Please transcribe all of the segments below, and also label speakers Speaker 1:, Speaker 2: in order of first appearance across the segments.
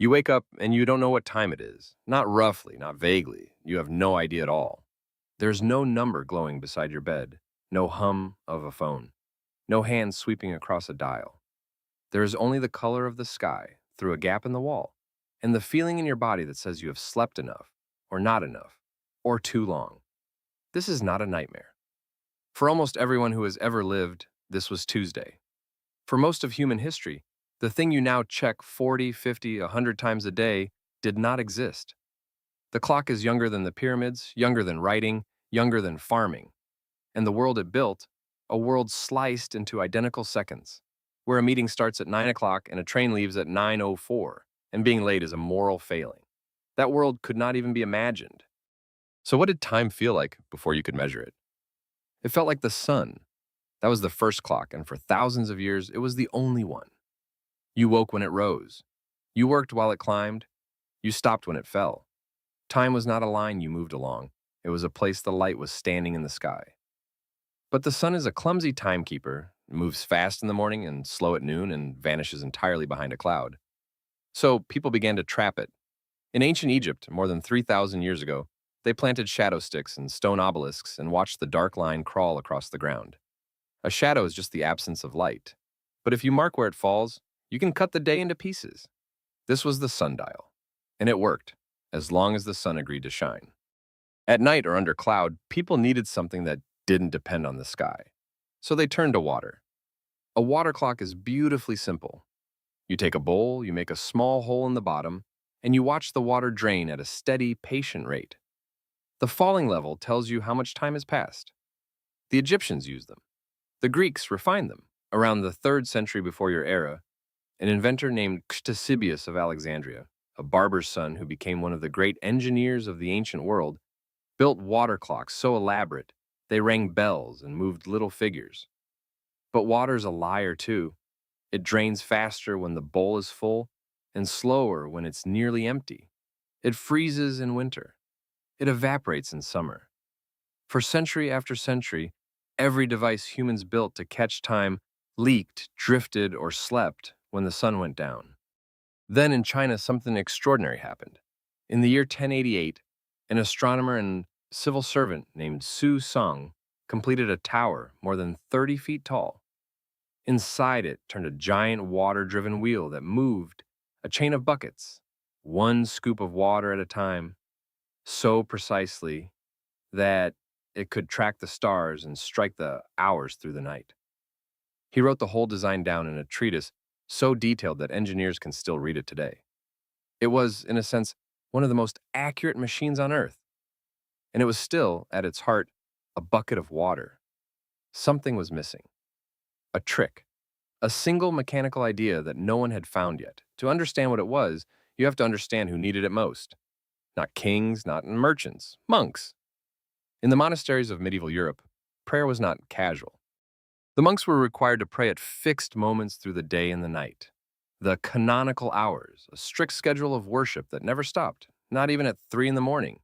Speaker 1: You wake up and you don't know what time it is. Not roughly, not vaguely. You have no idea at all. There's no number glowing beside your bed, no hum of a phone, no hand sweeping across a dial. There is only the color of the sky through a gap in the wall, and the feeling in your body that says you have slept enough, or not enough, or too long. This is not a nightmare. For almost everyone who has ever lived, this was Tuesday. For most of human history, the thing you now check 40, 50, 100 times a day did not exist. The clock is younger than the pyramids, younger than writing, younger than farming. And the world it built, a world sliced into identical seconds, where a meeting starts at 9 o'clock and a train leaves at 9:04, and being late is a moral failing. That world could not even be imagined. So what did time feel like before you could measure it? It felt like the sun. That was the first clock, and for thousands of years, it was the only one. You woke when it rose. You worked while it climbed. You stopped when it fell. Time was not a line you moved along. It was a place the light was standing in the sky. But the sun is a clumsy timekeeper. It moves fast in the morning and slow at noon and vanishes entirely behind a cloud. So people began to trap it. In ancient Egypt, more than 3,000 years ago, they planted shadow sticks and stone obelisks and watched the dark line crawl across the ground. A shadow is just the absence of light. But if you mark where it falls, you can cut the day into pieces. This was the sundial, and it worked, as long as the sun agreed to shine. At night or under cloud, people needed something that didn't depend on the sky. So they turned to water. A water clock is beautifully simple. You take a bowl, you make a small hole in the bottom, and you watch the water drain at a steady, patient rate. The falling level tells you how much time has passed. The Egyptians used them. The Greeks refined them. Around the 3rd century before your era, an inventor named Ctesibius of Alexandria, a barber's son who became one of the great engineers of the ancient world, built water clocks so elaborate they rang bells and moved little figures. But water's a liar too. It drains faster when the bowl is full and slower when it's nearly empty. It freezes in winter. It evaporates in summer. For century after century, every device humans built to catch time leaked, drifted, or slept when the sun went down. Then in China, something extraordinary happened. In the year 1088, an astronomer and civil servant named Su Song completed a tower more than 30 feet tall. Inside it turned a giant water-driven wheel that moved a chain of buckets, one scoop of water at a time, so precisely that it could track the stars and strike the hours through the night. He wrote the whole design down in a treatise so detailed that engineers can still read it today. It was, in a sense, one of the most accurate machines on Earth. And it was still, at its heart, a bucket of water. Something was missing. A trick. A single mechanical idea that no one had found yet. To understand what it was, you have to understand who needed it most. Not kings, not merchants, monks. In the monasteries of medieval Europe, prayer was not casual. The monks were required to pray at fixed moments through the day and the night. The canonical hours, a strict schedule of worship that never stopped, not even at 3 in the morning.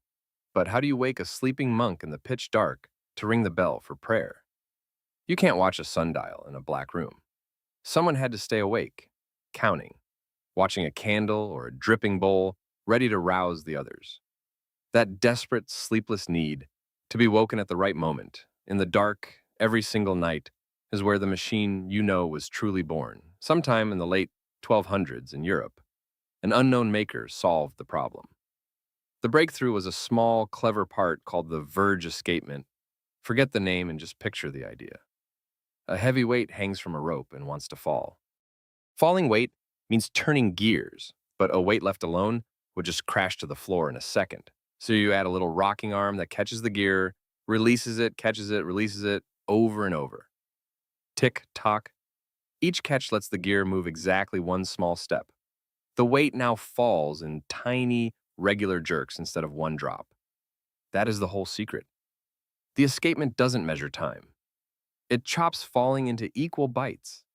Speaker 1: But how do you wake a sleeping monk in the pitch dark to ring the bell for prayer? You can't watch a sundial in a black room. Someone had to stay awake, counting, watching a candle or a dripping bowl, ready to rouse the others. That desperate, sleepless need to be woken at the right moment, in the dark, every single night, is where the machine you know was truly born, sometime in the late 1200s in Europe. An unknown maker solved the problem. The breakthrough was a small, clever part called the verge escapement. Forget the name and just picture the idea. A heavy weight hangs from a rope and wants to fall. Falling weight means turning gears, but a weight left alone would just crash to the floor in a second. So you add a little rocking arm that catches the gear, releases it, catches it, releases it, over and over. Tick, tock. Each catch lets the gear move exactly one small step. The weight now falls in tiny, regular jerks instead of one drop. That is the whole secret. The escapement doesn't measure time. It chops falling into equal bites.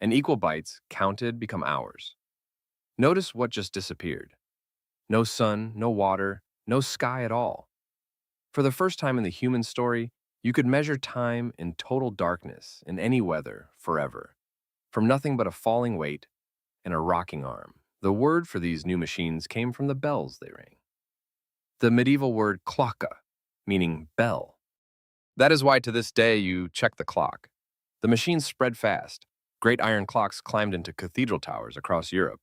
Speaker 1: And equal bites, counted, become hours. Notice what just disappeared. No sun, no water, no sky at all. For the first time in the human story, you could measure time in total darkness, in any weather, forever, from nothing but a falling weight and a rocking arm. The word for these new machines came from the bells they rang. The medieval word klokka, meaning bell. That is why to this day you check the clock. The machines spread fast. Great iron clocks climbed into cathedral towers across Europe.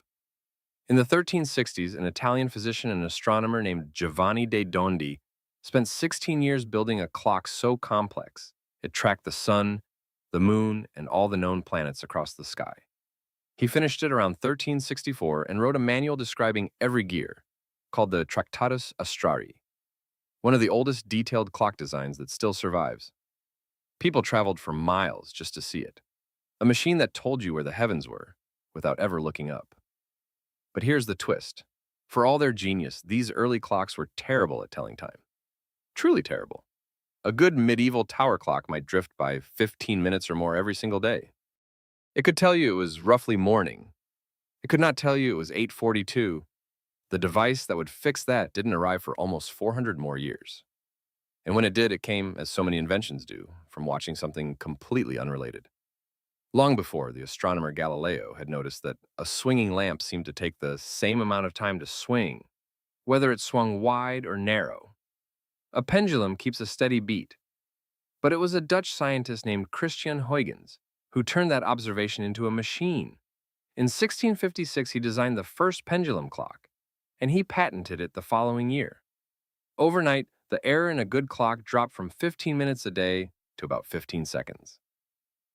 Speaker 1: In the 1360s, an Italian physician and astronomer named Giovanni de Dondi spent 16 years building a clock so complex it tracked the sun, the moon, and all the known planets across the sky. He finished it around 1364 and wrote a manual describing every gear, called the Tractatus Astrari, one of the oldest detailed clock designs that still survives. People traveled for miles just to see it. A machine that told you where the heavens were without ever looking up. But here's the twist. For all their genius, these early clocks were terrible at telling time. Truly terrible. A good medieval tower clock might drift by 15 minutes or more every single day. It could tell you it was roughly morning. It could not tell you it was 8:42. The device that would fix that didn't arrive for almost 400 more years. And when it did, it came, as so many inventions do, from watching something completely unrelated. Long before, the astronomer Galileo had noticed that a swinging lamp seemed to take the same amount of time to swing, whether it swung wide or narrow. A pendulum keeps a steady beat. But it was a Dutch scientist named Christiaan Huygens who turned that observation into a machine. In 1656, he designed the first pendulum clock, and he patented it the following year. Overnight, the error in a good clock dropped from 15 minutes a day to about 15 seconds.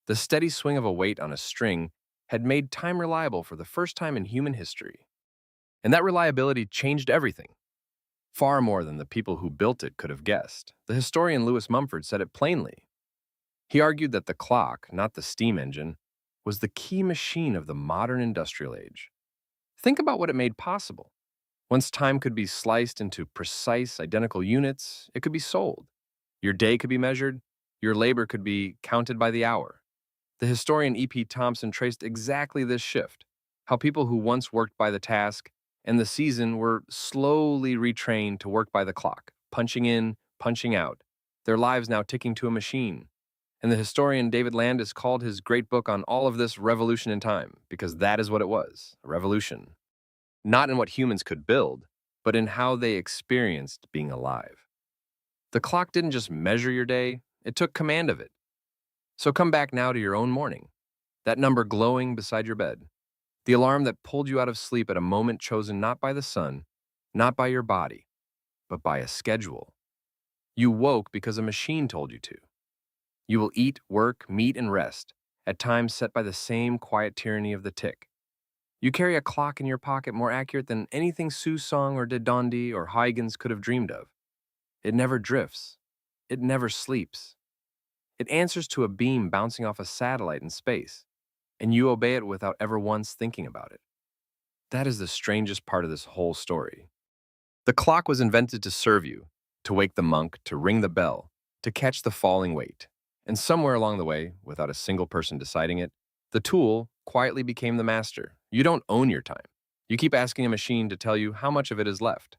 Speaker 1: The steady swing of a weight on a string had made time reliable for the first time in human history. And that reliability changed everything. Far more than the people who built it could have guessed. The historian Lewis Mumford said it plainly. He argued that the clock, not the steam engine, was the key machine of the modern industrial age. Think about what it made possible. Once time could be sliced into precise, identical units, it could be sold. Your day could be measured. Your labor could be counted by the hour. The historian E.P. Thompson traced exactly this shift, how people who once worked by the task and the season were slowly retrained to work by the clock, punching in, punching out, their lives now ticking to a machine. And the historian David Landis called his great book on all of this revolution in time, because that is what it was, a revolution. Not in what humans could build, but in how they experienced being alive. The clock didn't just measure your day, it took command of it. So come back now to your own morning, that number glowing beside your bed, the alarm that pulled you out of sleep at a moment chosen not by the sun, not by your body, but by a schedule. You woke because a machine told you to. You will eat, work, meet, and rest at times set by the same quiet tyranny of the tick. You carry a clock in your pocket more accurate than anything Susong or de Dondi or Huygens could have dreamed of. It never drifts. It never sleeps. It answers to a beam bouncing off a satellite in space, and you obey it without ever once thinking about it. That is the strangest part of this whole story. The clock was invented to serve you, to wake the monk, to ring the bell, to catch the falling weight. And somewhere along the way, without a single person deciding it, the tool quietly became the master. You don't own your time. You keep asking a machine to tell you how much of it is left.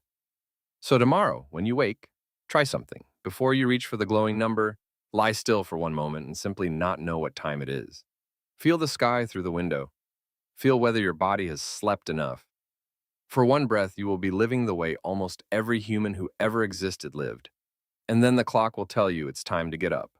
Speaker 1: So tomorrow, when you wake, try something. Before you reach for the glowing number, lie still for one moment and simply not know what time it is. Feel the sky through the window. Feel whether your body has slept enough. For one breath, you will be living the way almost every human who ever existed lived. And then the clock will tell you it's time to get up.